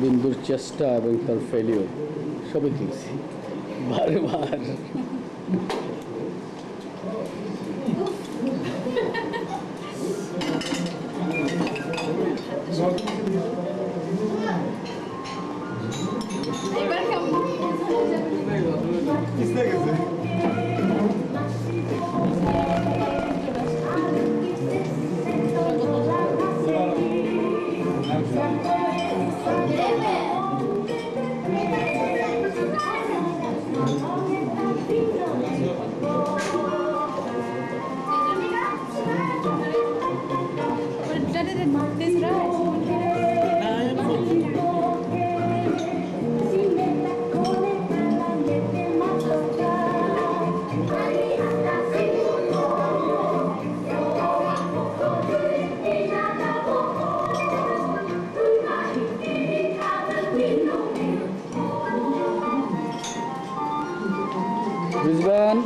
বিন্দুর চেষ্টা এবং তার ফেলিওর সবই দেখছি বারবার। রিজওয়ান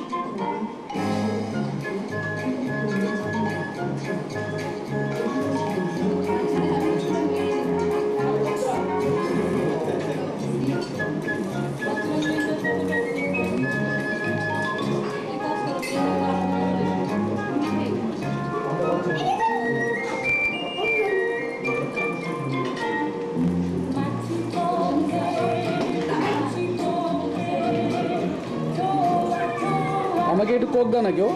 আমাকে একটু কোক দাও না কেউ।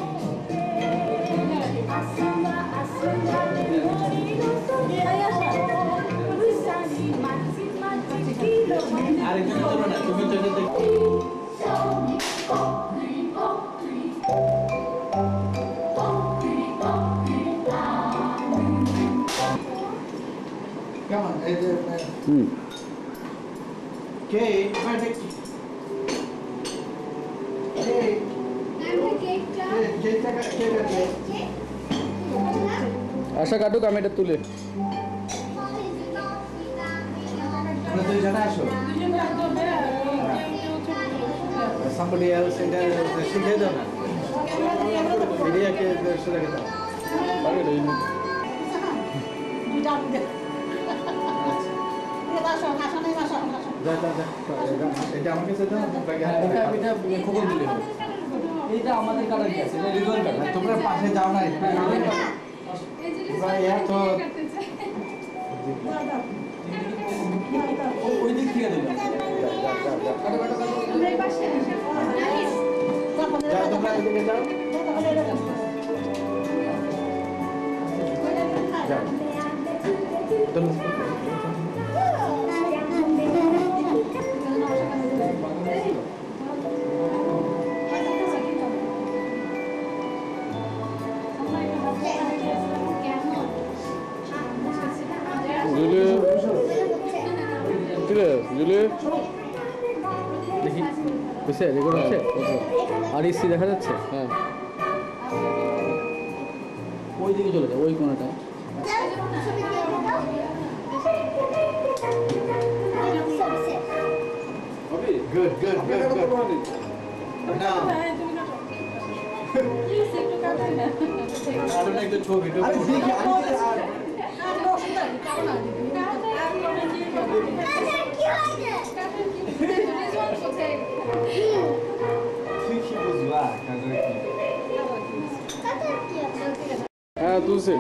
আশা কাটুক, আমি এটা তুলে somebody else শিখে দাও না মিডিয়াকে শুনে দাও এটা আমাকে খবর দিলে এইটা আমাদের কাটার কি আছে, এটা রিজওয়ান কাটা। তোমরা পাশে যাও না, ওই দিক থেকে দেবে। তোমরা এদিকে যাও, দেখি বুঝছে রেকর্ড হচ্ছে আর ইসি দেখা যাচ্ছে। হ্যাঁ ওই দিকে চলে যায়, ওই কোণাটা। Good, good, good, good. Now. I don't like the ছবি। হ্যাঁ তুলছে।